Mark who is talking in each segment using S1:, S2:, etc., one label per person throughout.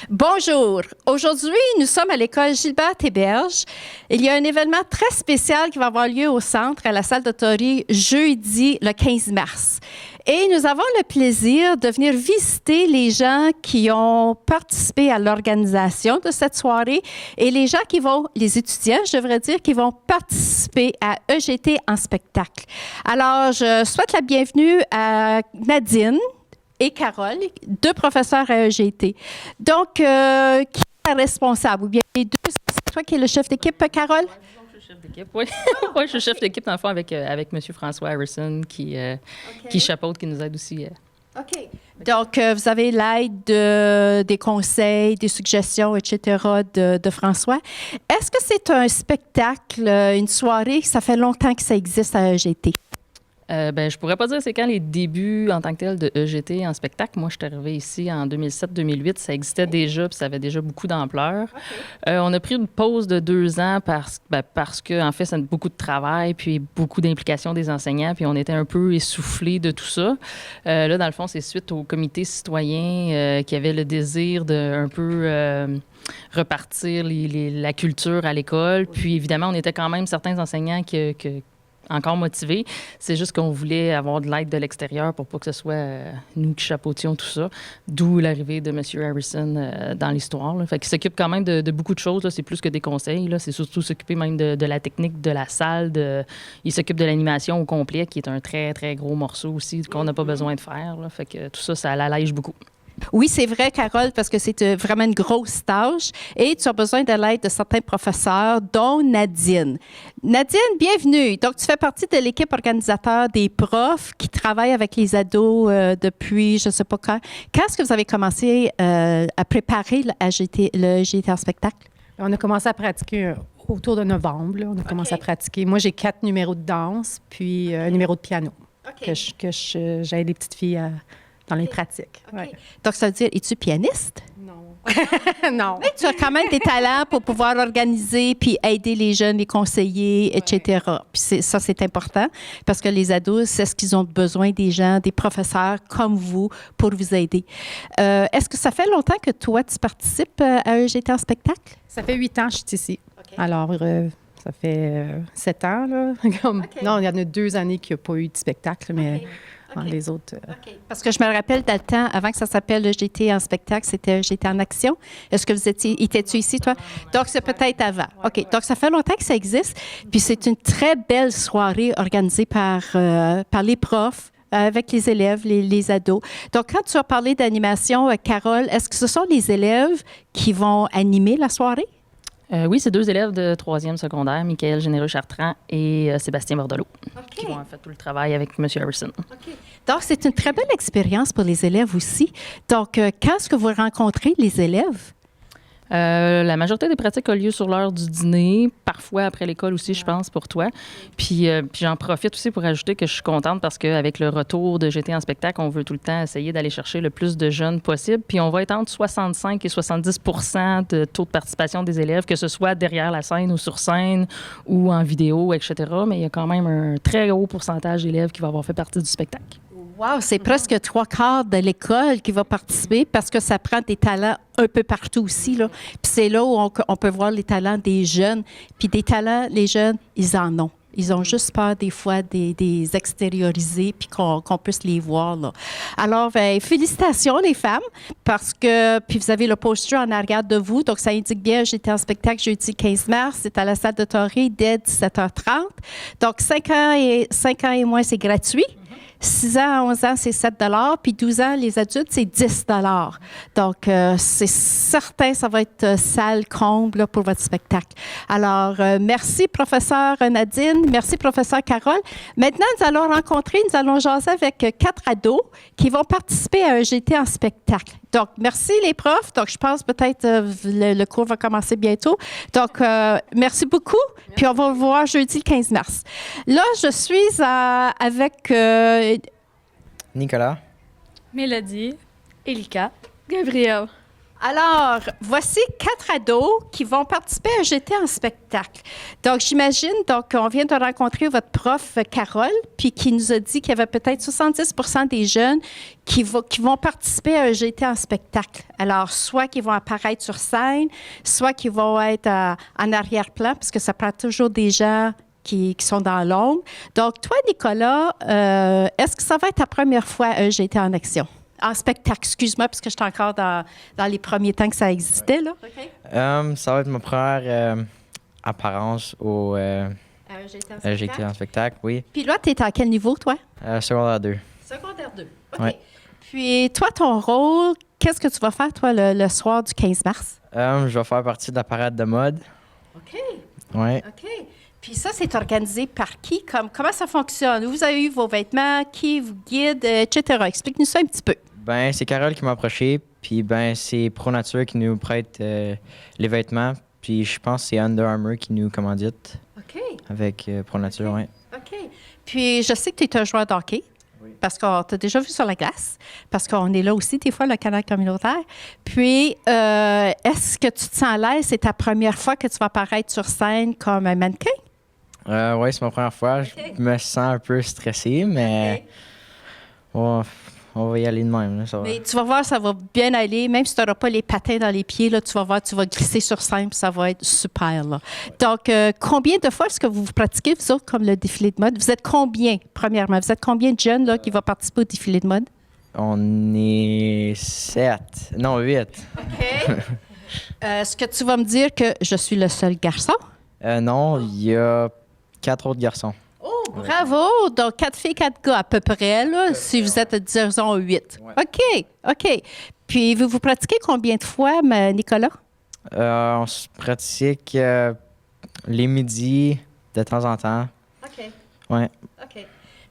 S1: Bonjour. Aujourd'hui, nous sommes à l'école Gilbert Héberge. Il y a un événement très spécial qui va avoir lieu au centre, à la salle d'autorie, jeudi le 15 mars. Et nous avons le plaisir de venir visiter les gens qui ont participé à l'organisation de cette soirée et les gens les étudiants, je devrais dire, qui vont participer à EGT en spectacle. Alors, je souhaite la bienvenue à Nadine et Carole, deux professeurs à EGT. Donc, qui est responsable? Ou bien les deux, c'est toi qui es le chef d'équipe, Carole?
S2: Je suis chef d'équipe, oui. Oui, je suis chef d'équipe, dans le fond, avec M. François Harrison, qui chapeaute, qui nous aide aussi.
S1: OK. Donc, vous avez l'aide des conseils, des suggestions, etc. de François. Est-ce que c'est un spectacle, une soirée, ça fait longtemps que ça existe à EGT?
S2: Je pourrais pas dire c'est quand les débuts en tant que tel de EGT en spectacle. Moi, je suis arrivée ici en 2007-2008. Ça existait déjà, puis ça avait déjà beaucoup d'ampleur. Okay. On a pris une pause de 2 ans parce que, en fait, ça a beaucoup de travail, puis beaucoup d'implication des enseignants, puis on était un peu essoufflés de tout ça. Là, dans le fond, c'est suite au comité citoyen qui avait le désir de un peu repartir la culture à l'école. Puis, évidemment, on était quand même certains enseignants encore motivés. C'est juste qu'on voulait avoir de l'aide de l'extérieur pour pas que ce soit nous qui chapeautions tout ça. D'où l'arrivée de M. Harrison dans l'histoire. Là. Fait qu'il s'occupe quand même de beaucoup de choses. Là. C'est plus que des conseils. Là. C'est surtout s'occuper même de la technique de la salle. Il s'occupe de l'animation au complet, qui est un très, très gros morceau aussi qu'on n'a pas besoin de faire. Là. Fait que tout ça, ça l'allège beaucoup.
S1: Oui, c'est vrai, Carole, parce que c'est vraiment une grosse tâche et tu as besoin de l'aide de certains professeurs, dont Nadine. Nadine, bienvenue. Donc, tu fais partie de l'équipe organisateur des profs qui travaillent avec les ados depuis, je ne sais pas quand. Quand est-ce que vous avez commencé à préparer le GT en spectacle?
S3: On a commencé à pratiquer autour de novembre. Là, on a commencé à pratiquer. Moi, j'ai 4 numéros de danse, puis un numéro de piano que j'aide les petites filles dans les pratiques.
S1: Okay. Ouais. Donc, ça veut dire, es-tu pianiste?
S3: Non. Non.
S1: Mais tu as quand même des talents pour pouvoir organiser puis aider les jeunes, les conseiller, etc. Puis ça, c'est important parce que les ados, c'est ce qu'ils ont besoin des gens, des professeurs comme vous pour vous aider. Est-ce que ça fait longtemps que toi, tu participes à EGT en spectacle?
S3: Ça fait 8 ans que je suis ici. Okay. Alors, ça fait 7 ans. Là. Non, il y en a 2 années qu'il n'y a pas eu de spectacle, mais... Okay. Les autres.
S1: Okay. Parce que je me rappelle dans le temps, avant que ça s'appelle le GT en spectacle, c'était GT en action. Est-ce que étais-tu ici, toi? Donc, c'est peut-être avant. OK. Donc, ça fait longtemps que ça existe. Puis, c'est une très belle soirée organisée par les profs, avec les élèves, les ados. Donc, quand tu as parlé d'animation, Carole, est-ce que ce sont les élèves qui vont animer la soirée?
S2: Oui, c'est 2 élèves de 3e secondaire, Michael Généreux-Chartrand et Sébastien Bordelot, qui vont en fait tout le travail avec M. Harrison.
S1: Okay. Donc, c'est une très belle expérience pour les élèves aussi. Donc, quand est-ce que vous rencontrez les élèves?
S2: La majorité des pratiques a lieu sur l'heure du dîner, parfois après l'école aussi, je pense, pour toi. Puis j'en profite aussi pour ajouter que je suis contente parce qu'avec le retour de GT en spectacle, on veut tout le temps essayer d'aller chercher le plus de jeunes possible. Puis on va être entre 65 et 70 % de taux de participation des élèves, que ce soit derrière la scène ou sur scène ou en vidéo, etc. Mais il y a quand même un très haut pourcentage d'élèves qui vont avoir fait partie du spectacle.
S1: Wow, c'est presque 3/4 de l'école qui va participer parce que ça prend des talents un peu partout aussi. Là. Puis c'est là où on peut voir les talents des jeunes. Puis des talents, les jeunes, ils en ont. Ils ont juste peur des fois des extérioriser puis qu'on puisse les voir. Là. Alors, félicitations les femmes parce que, puis vous avez le poster en arrière de vous, donc ça indique bien, j'étais en spectacle jeudi 15 mars, c'est à la salle de Torrey dès 17h30. Donc, 5 ans et moins, c'est gratuit. 6 ans à 11 ans, c'est 7 $, puis 12 ans, les adultes, c'est 10 $. Donc, c'est certain, ça va être salle comble là, pour votre spectacle. Alors, merci, professeur Nadine. Merci, professeur Carole. Maintenant, nous allons jaser avec 4 ados qui vont participer à un GT en spectacle. Donc, merci les profs. Donc, je pense peut-être le cours va commencer bientôt. Donc, merci beaucoup. Puis, on va vous voir jeudi le 15 mars. Là, je suis avec...
S4: Nicolas.
S5: Mélodie. Elika. Gabriel.
S1: Alors, voici 4 ados qui vont participer à J'étais en spectacle. Donc, j'imagine, on vient de rencontrer votre prof, Carole, puis qui nous a dit qu'il y avait peut-être 70 des jeunes qui vont participer à J'étais en spectacle. Alors, soit qu'ils vont apparaître sur scène, soit qu'ils vont être en arrière-plan, parce que ça prend toujours des gens qui sont dans l'ombre. Donc, toi, Nicolas, est-ce que ça va être ta première fois à J'étais en action? En spectacle, excuse-moi, parce que j'étais encore dans les premiers temps que ça existait, là. OK.
S4: Ça va être ma première apparence au J'étais en spectacle, oui.
S1: Puis là, tu es à quel niveau, toi?
S4: Secondaire 2.
S1: Secondaire 2. OK.
S4: Ouais.
S1: Puis toi, ton rôle, qu'est-ce que tu vas faire, toi, le soir du 15 mars?
S4: Je vais faire partie de la parade de mode.
S1: OK.
S4: Oui.
S1: OK. Puis ça, c'est organisé par qui? Comment ça fonctionne? Où vous avez eu vos vêtements? Qui vous guide, etc.? Explique-nous ça un petit peu.
S4: Ben, c'est Carole qui m'a approché, puis ben, c'est Pro Nature qui nous prête les vêtements, puis je pense que c'est Under Armour qui nous commandite
S1: OK.
S4: avec Pro Nature, oui.
S1: OK. Puis je sais que tu es un joueur de hockey. Oui. Parce qu'on t'a déjà vu sur la glace, parce qu'on est là aussi, des fois, le canal communautaire. Puis, est-ce que tu te sens à l'aise? C'est ta première fois que tu vas apparaître sur scène comme un mannequin?
S4: Oui, c'est ma première fois.
S1: Okay.
S4: Je me sens un peu stressé, mais on va y aller de même. Là, ça va.
S1: Mais tu vas voir, ça va bien aller. Même si tu n'auras pas les patins dans les pieds, là, tu vas voir, tu vas glisser sur scène, puis ça va être super. Là. Donc, combien de fois est-ce que vous pratiquez, vous autres, comme le défilé de mode? Vous êtes combien, premièrement? Vous êtes combien de jeunes là, qui vont participer au défilé de mode?
S4: On est 7. Non, 8.
S1: OK. Est-ce que tu vas me dire que je suis le seul garçon?
S4: Non, il y a 4 autres garçons.
S1: Oh, bravo! Donc, 4 filles, 4 gars à peu près, là, si vous êtes, disons, 8.
S4: Ouais.
S1: OK. Puis, vous pratiquez combien de fois, Nicolas?
S4: On se pratique les midis de temps en temps.
S1: OK.
S4: Ouais.
S1: OK.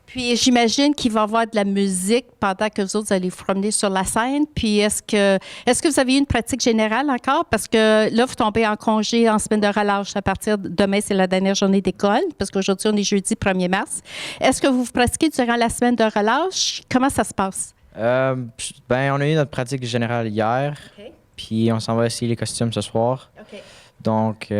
S1: Puis, j'imagine qu'il va y avoir de la musique pendant que vous autres allez vous promener sur la scène. Puis, est-ce que vous avez eu une pratique générale encore? Parce que là, vous tombez en congé en semaine de relâche à partir de demain, c'est la dernière journée d'école, parce qu'aujourd'hui, on est jeudi 1er mars. Est-ce que vous pratiquez durant la semaine de relâche? Comment ça se passe?
S4: Ben, on a eu notre pratique générale hier,
S1: OK.
S4: puis on s'en va essayer les costumes ce soir.
S1: OK.
S4: Donc,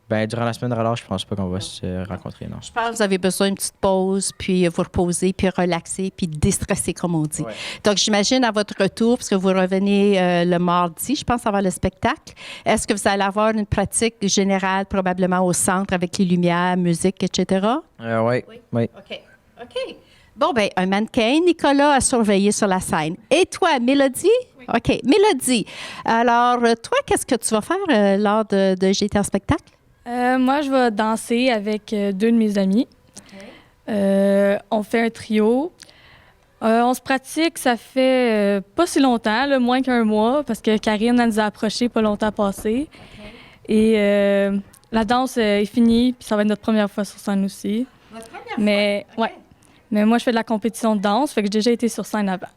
S4: ben, durant la semaine de relâche, je pense pas qu'on va se rencontrer, non.
S1: Je pense que vous avez besoin d'une petite pause, puis vous reposer, puis relaxer, puis déstresser, comme on dit.
S4: Ouais.
S1: Donc, j'imagine à votre retour, parce que vous revenez le mardi, je pense, avant le spectacle, est-ce que vous allez avoir une pratique générale, probablement au centre, avec les lumières, musique, etc.?
S4: Oui.
S1: OK. Bon, bien, un mannequin, Nicolas, à surveiller sur la scène. Et toi, Mélodie? Oui. OK. Mélodie, alors, toi, qu'est-ce que tu vas faire lors de J'étais en spectacle?
S5: Moi, je vais danser avec 2 de mes amis. Okay. On fait un trio. On se pratique, ça fait pas si longtemps, là, moins qu'1 mois, parce que Karine, elle nous a approchés pas longtemps passé. Okay. Et la danse est finie, puis ça va être notre première fois sur scène aussi.
S1: Votre première
S5: fois? Ouais. Mais moi, je fais de la compétition de danse, fait que j'ai déjà été sur scène avant.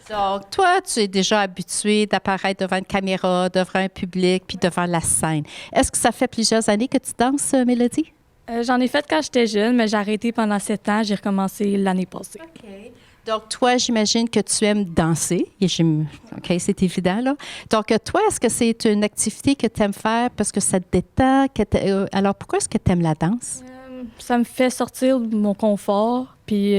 S1: Donc, toi, tu es déjà habitué d'apparaître devant une caméra, devant un public, puis devant la scène. Est-ce que ça fait plusieurs années que tu danses, Mélodie?
S5: J'en ai fait quand j'étais jeune, mais j'ai arrêté pendant 7 ans. J'ai recommencé l'année passée.
S1: OK. Donc, toi, j'imagine que tu aimes danser. OK, c'est évident, là. Donc, toi, est-ce que c'est une activité que tu aimes faire parce que ça te détend? Alors, pourquoi est-ce que tu aimes la danse?
S5: Ça me fait sortir de mon confort, puis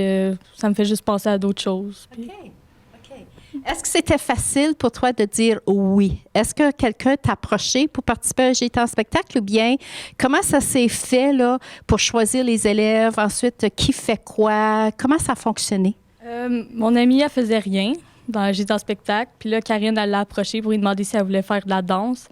S5: ça me fait juste penser à d'autres choses. Puis...
S1: OK. Est-ce que c'était facile pour toi de dire oui? Est-ce que quelqu'un t'a approché pour participer à J'étais en spectacle ou bien comment ça s'est fait là, pour choisir les élèves? Ensuite, qui fait quoi? Comment ça a fonctionné?
S5: Mon amie, elle faisait rien dans J'étais en spectacle. Puis là, Karine, elle l'a approchée pour lui demander si elle voulait faire de la danse.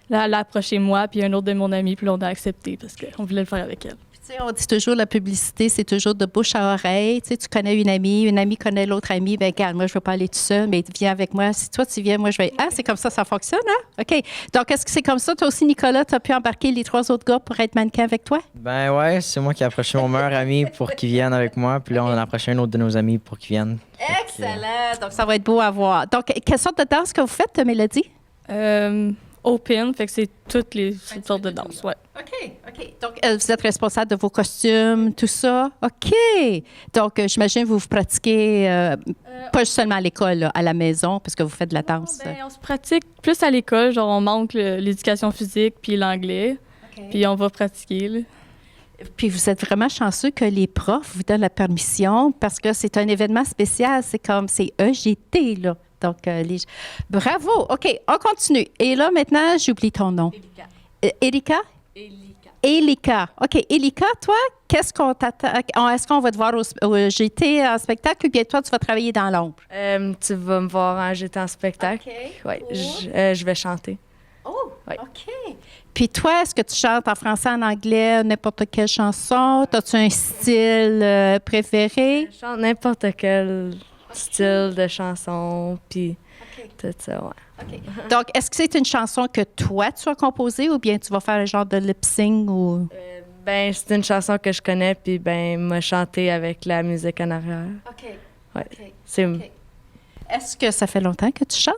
S5: Là, elle a approché moi puis un autre de mon ami, puis là, on a accepté parce qu'on voulait le faire avec elle.
S1: On dit toujours la publicité, c'est toujours de bouche à oreille. Tu connais une amie connaît l'autre amie. Bien, regarde, moi, je ne veux pas aller tout seul, mais viens avec moi. Si toi, tu viens, moi, je vais. Ah, c'est comme ça fonctionne, hein? OK. Donc, est-ce que c'est comme ça? Toi aussi, Nicolas, tu as pu embarquer les 3 autres gars pour être mannequin avec toi?
S4: Ben ouais, c'est moi qui ai approché mon meilleur ami pour qu'il vienne avec moi. Puis là, on a approché un autre de nos amis pour qu'il vienne.
S1: Excellent! Donc, ça va être beau à voir. Donc, quelle sorte de danse que vous faites, Mélodie?
S5: open, fait que c'est toutes les sortes de danses, ouais.
S1: OK. Donc, vous êtes responsable de vos costumes, tout ça? OK. Donc, j'imagine que vous pratiquez pas seulement à l'école, là, à la maison, parce que vous faites de la danse.
S5: Ben, on se pratique plus à l'école, genre on manque l'éducation physique puis l'anglais, puis on va pratiquer, là.
S1: Puis vous êtes vraiment chanceux que les profs vous donnent la permission parce que c'est un événement spécial. C'est EGT, là. Donc, bravo. OK, on continue. Et là, maintenant, j'oublie ton nom. Erika? Elika. OK. Elika, toi, qu'est-ce qu'on t'attend? Est-ce qu'on va te voir au GT en spectacle ou bien toi, tu vas travailler dans l'ombre?
S6: Tu vas me voir en GT en spectacle.
S1: OK.
S6: Oui,
S1: Cool.
S6: je vais chanter.
S1: Oh,
S6: Oui.
S1: OK. Puis toi, est-ce que tu chantes en français, en anglais, n'importe quelle chanson? As-tu un style préféré?
S6: Je chante n'importe quel style de chanson, puis tout ça, ouais.
S1: OK. Donc, est-ce que c'est une chanson que toi, tu as composée ou bien tu vas faire un genre de lip-sync ou...
S6: Ben, c'est une chanson que je connais, puis ben, m'a chanté avec la musique en arrière.
S1: OK.
S6: Ouais.
S1: OK.
S6: C'est...
S1: OK. Est-ce que ça fait longtemps que tu chantes?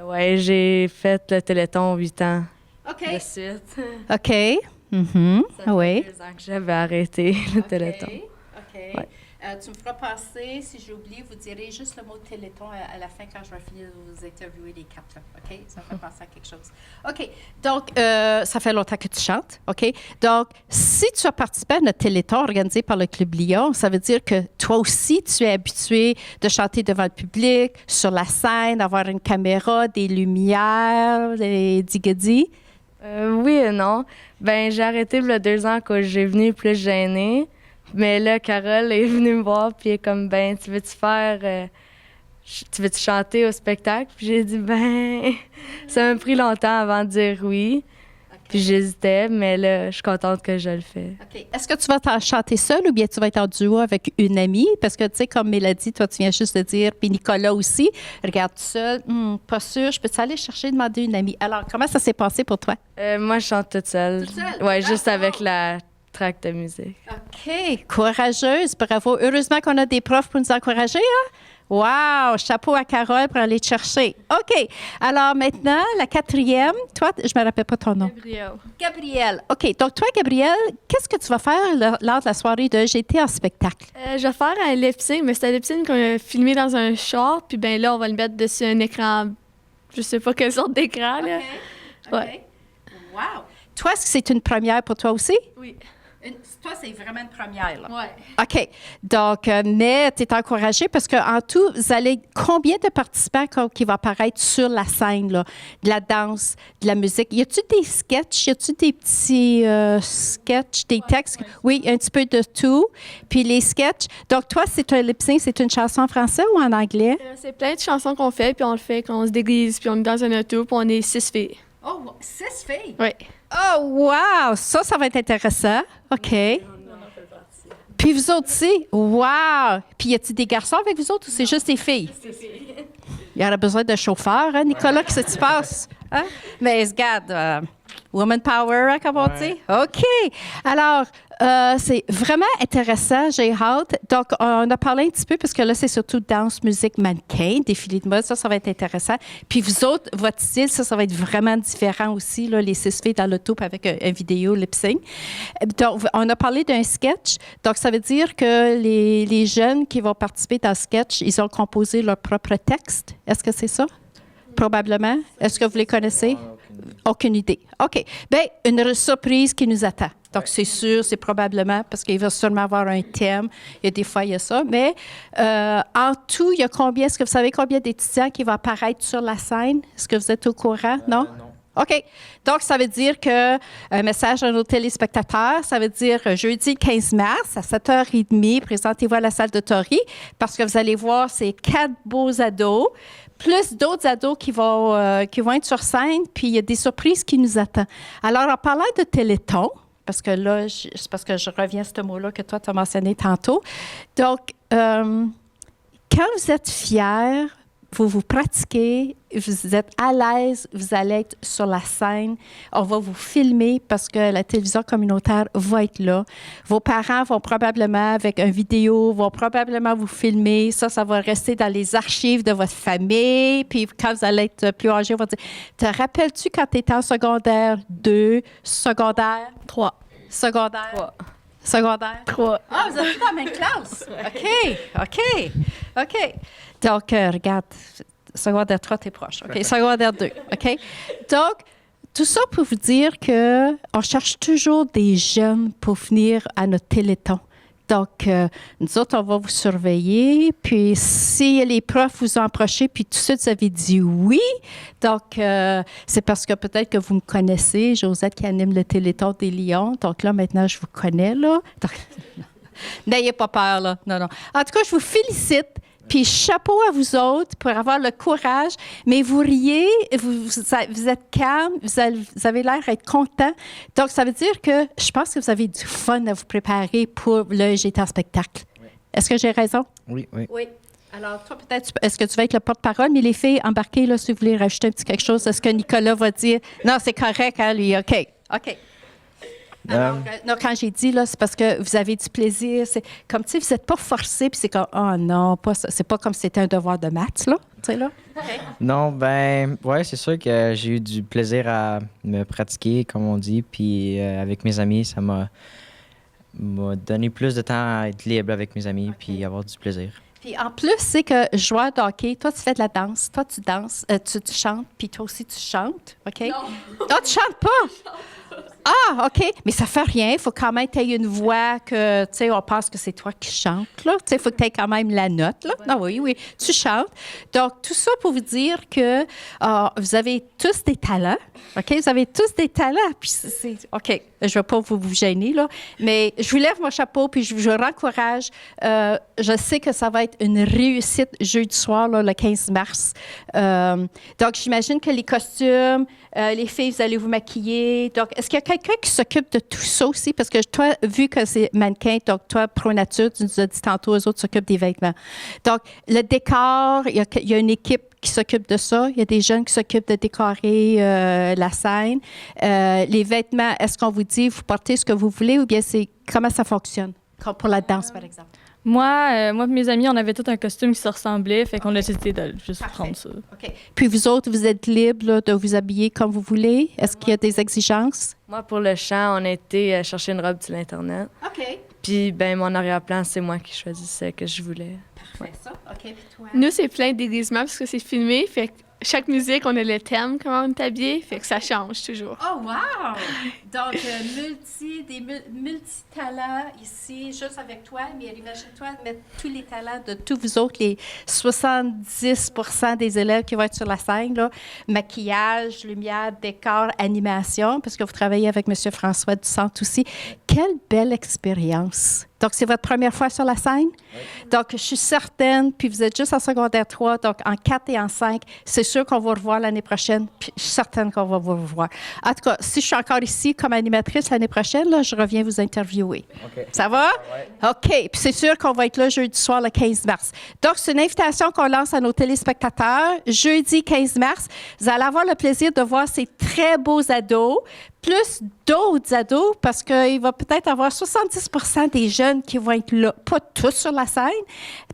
S6: ouais, j'ai fait le Téléthon 8 ans
S1: OK.
S6: de suite.
S1: OK. Mhm.
S6: Ça fait
S1: Oui.
S6: 2 ans que j'avais arrêté le Téléthon.
S1: OK.
S6: Ouais.
S1: Tu me feras passer, si j'oublie, vous direz juste le mot Téléthon à la fin quand je vais finir de vous interviewer les quatre. Là. OK? Ça me fait penser à quelque chose. OK. Donc, ça fait longtemps que tu chantes. OK? Donc, si tu as participé à notre Téléthon organisé par le Club Lyon, ça veut dire que toi aussi, tu es habitué de chanter devant le public, sur la scène, avoir une caméra, des lumières, des digadis.
S6: Oui et non. Ben, j'ai arrêté il y a 2 ans quand j'ai venu plus gênée. Mais là, Carole est venue me voir, puis elle est comme, ben, tu veux-tu chanter au spectacle? Puis j'ai dit, ben, ça m'a pris longtemps avant de dire oui. Puis j'hésitais, mais là, je suis contente que je le fais.
S1: OK. Est-ce que tu vas t'en chanter seule ou bien tu vas être en duo avec une amie? Parce que, tu sais, comme Mélodie, toi, tu viens juste de dire, puis Nicolas aussi, regarde seul, pas sûr, je peux-tu aller chercher, demander une amie? Alors, comment ça s'est passé pour toi?
S6: Moi, je chante toute seule.
S1: Toute seule?
S6: Ouais, juste
S1: D'accord.
S6: avec la track de musique.
S1: OK. Courageuse, bravo. Heureusement qu'on a des profs pour nous encourager, hein? Wow! Chapeau à Carole pour aller te chercher. OK. Alors maintenant, la 4e. Toi, je ne me rappelle pas ton nom. Gabrielle. OK. Donc, toi, Gabrielle, qu'est-ce que tu vas faire lors de la soirée de GT en spectacle?
S7: Je vais faire un lip-sync, mais c'est un lip-sync qu'on a filmé dans un char, puis ben là, on va le mettre dessus un écran, je sais pas quelle sorte d'écran, là.
S1: OK.
S7: Ouais.
S1: Wow! Toi, est-ce que c'est une première pour toi aussi?
S7: Oui.
S1: Toi, c'est vraiment une première, là.
S7: Ouais.
S1: OK. Donc, mais tu es encouragée parce qu'en tout, vous allez combien de participants qui vont apparaître sur la scène, là? De la danse, de la musique. Y a-tu des sketchs? Y a-tu des petits sketchs, des textes? Oui, un petit peu de tout. Puis les sketchs. Donc, toi, c'est un lip-sync, c'est une chanson en français ou en anglais?
S7: C'est plein de chansons qu'on fait, puis on le fait quand on se déguise, puis on est dans un auto, puis on est 6 filles.
S1: Oh, 6 filles?
S7: Oui.
S1: Oh, wow! Ça va être intéressant. OK. Puis vous autres aussi? Wow! Puis y a-t-il des garçons avec vous autres ou c'est juste des filles? Il y aurait besoin de chauffeur, hein, Nicolas? Qu'est-ce qui se passe? Hein? Mais regarde, woman power, hein, comme on dit. OK. Alors, c'est vraiment intéressant. J'ai hâte. Donc, on a parlé un petit peu parce que là, c'est surtout danse, musique, mannequin, défilé de mode. Ça va être intéressant. Puis vous autres, votre style, ça va être vraiment différent aussi, là, les 6 filles dans l'auto avec un vidéo lip-sync. Donc, on a parlé d'un sketch. Donc, ça veut dire que les jeunes qui vont participer dans le sketch, ils ont composé leur propre texte. Est-ce que c'est ça? Probablement. Est-ce que vous les connaissez? Aucune idée. OK. Bien, une surprise qui nous attend. Donc, c'est sûr, c'est probablement, parce qu'il va sûrement avoir un thème. Il y a des fois, il y a ça. Mais en tout, il y a combien? Est-ce que vous savez combien d'étudiants qui vont apparaître sur la scène? Est-ce que vous êtes au courant? Non?
S4: Non.
S1: OK. Donc, ça veut dire que un message à nos téléspectateurs, ça veut dire jeudi 15 mars à 7h30, présentez-vous à la salle de Tori parce que vous allez voir ces 4 beaux ados, plus d'autres ados qui vont être sur scène, puis il y a des surprises qui nous attendent. Alors, en parlant de Téléthon, parce que là, c'est parce que je reviens à ce mot-là que toi, tu as mentionné tantôt. Donc, quand vous êtes fiers, vous pratiquez, vous êtes à l'aise, vous allez être sur la scène. On va vous filmer parce que la télévision communautaire va être là. Vos parents vont probablement, avec une vidéo, vont probablement vous filmer. Ça va rester dans les archives de votre famille. Puis quand vous allez être plus âgé, on va dire, te rappelles-tu quand tu étais en secondaire 2, secondaire
S5: 3.
S1: secondaire?
S6: 3.
S1: Secondaire?
S5: 3.
S1: Ah, vous êtes dans la même classe? OK. Donc, regarde, secondaire 3, t'es proche. OK, secondaire 2. OK? Donc, tout ça pour vous dire qu'on cherche toujours des jeunes pour venir à notre téléthon. Donc, nous autres, on va vous surveiller. Puis, si les profs vous ont approché, puis tout de suite, vous avez dit oui. Donc, c'est parce que peut-être que vous me connaissez, Josette qui anime le Téléthon des Lions. Donc là, maintenant, je vous connais, là. Donc, n'ayez pas peur, là. Non. En tout cas, je vous félicite. Puis chapeau à vous autres pour avoir le courage. Mais vous riez, vous êtes calme, vous avez l'air d'être content. Donc, ça veut dire que je pense que vous avez du fun à vous préparer pour le GT en spectacle. Oui. Est-ce que j'ai raison?
S4: Oui.
S1: Oui. Alors, toi, peut-être, est-ce que tu vas être le porte-parole? Mais les filles, embarquez, là, si vous voulez rajouter un petit quelque chose à ce que Nicolas va dire. Non, c'est correct, hein, lui. OK. Alors, non, quand j'ai dit, là, c'est parce que vous avez du plaisir. C'est comme, tu sais, vous n'êtes pas forcé, puis c'est comme, oh non, pas ça. C'est pas comme si c'était un devoir de maths, là. Tu sais, là. Okay.
S4: Non, c'est sûr que j'ai eu du plaisir à me pratiquer, comme on dit, puis avec mes amis, ça m'a donné plus de temps à être libre avec mes amis, puis avoir du plaisir.
S1: Puis en plus, c'est que joueur de hockey, toi, tu fais de la danse, toi, tu danses, tu chantes, puis toi aussi, tu chantes, OK? Non. Ah, tu chantes pas? Ah, OK. Mais ça fait rien. Il faut quand même que tu aies une voix que, tu sais, on pense que c'est toi qui chantes, là. Tu sais, il faut que tu aies quand même la note, là. Non, oui, tu chantes. Donc, tout ça pour vous dire que vous avez tous des talents, OK? Vous avez tous des talents. Puis c'est OK, je ne vais pas vous gêner, là. Mais je vous lève mon chapeau, puis je vous rencourage. Je sais que ça va être une réussite jeudi soir, là, le 15 mars. Donc, j'imagine que les costumes, les filles, vous allez vous maquiller. Donc, est-ce qu'il y a quelqu'un qui s'occupe de tout ça aussi? Parce que toi, vu que c'est mannequin, donc toi, Pro Nature, tu nous as dit tantôt, eux autres s'occupent des vêtements. Donc, le décor, il y a une équipe qui s'occupe de ça. Il y a des jeunes qui s'occupent de décorer la scène. Les vêtements, est-ce qu'on vous dit, vous portez ce que vous voulez ou bien c'est comment ça fonctionne? Comme pour la danse, par exemple.
S5: Moi et mes amis, on avait tout un costume qui se ressemblait, fait qu'on a décidé de juste prendre ça.
S1: OK. Puis vous autres, vous êtes libres là, de vous habiller comme vous voulez? Est-ce qu'il y a des exigences?
S6: Moi, pour le chant, on a été chercher une robe sur l'Internet.
S1: OK.
S6: Puis, mon arrière-plan, c'est moi qui choisissais ce que je voulais.
S1: Parfait, ça. OK, puis toi?
S7: Nous, c'est plein de déguisements parce que c'est filmé. Fait que chaque musique, on a le thème, comment on est habillé. Fait que ça change toujours.
S1: Oh, wow! Donc, multi-talents ici, juste avec toi. Mais imagine-toi mettre tous les talents de tous vous autres, les 70 des élèves qui vont être sur la scène, là. Maquillage, lumière, décor, animation, parce que vous travaillez avec M. François Ducentre aussi. Quelle belle expérience! Donc, c'est votre première fois sur la scène? Oui. Donc, je suis certaine, puis vous êtes juste en secondaire 3, donc en 4 et en 5, c'est sûr qu'on va vous revoir l'année prochaine, puis je suis certaine qu'on va vous revoir. En tout cas, si je suis encore ici comme animatrice l'année prochaine, là, je reviens vous interviewer. Okay. Ça va? Oui. OK. Puis c'est sûr qu'on va être là jeudi soir, le 15 mars. Donc, c'est une invitation qu'on lance à nos téléspectateurs. Jeudi 15 mars, vous allez avoir le plaisir de voir ces très beaux ados, plus d'autres ados, parce qu'il va peut-être avoir 70 des jeunes qui vont être là, pas tous sur la scène,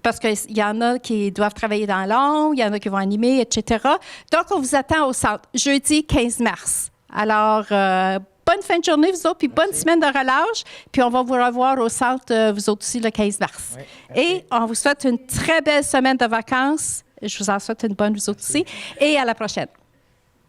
S1: parce qu'il y en a qui doivent travailler dans l'ombre, il y en a qui vont animer, etc. Donc, on vous attend au centre, jeudi 15 mars. Alors, bonne fin de journée, vous autres, puis bonne semaine de relâche, puis on va vous revoir au centre, vous autres aussi, le 15 mars. Oui, et on vous souhaite une très belle semaine de vacances. Je vous en souhaite une bonne, vous autres aussi, et à la prochaine.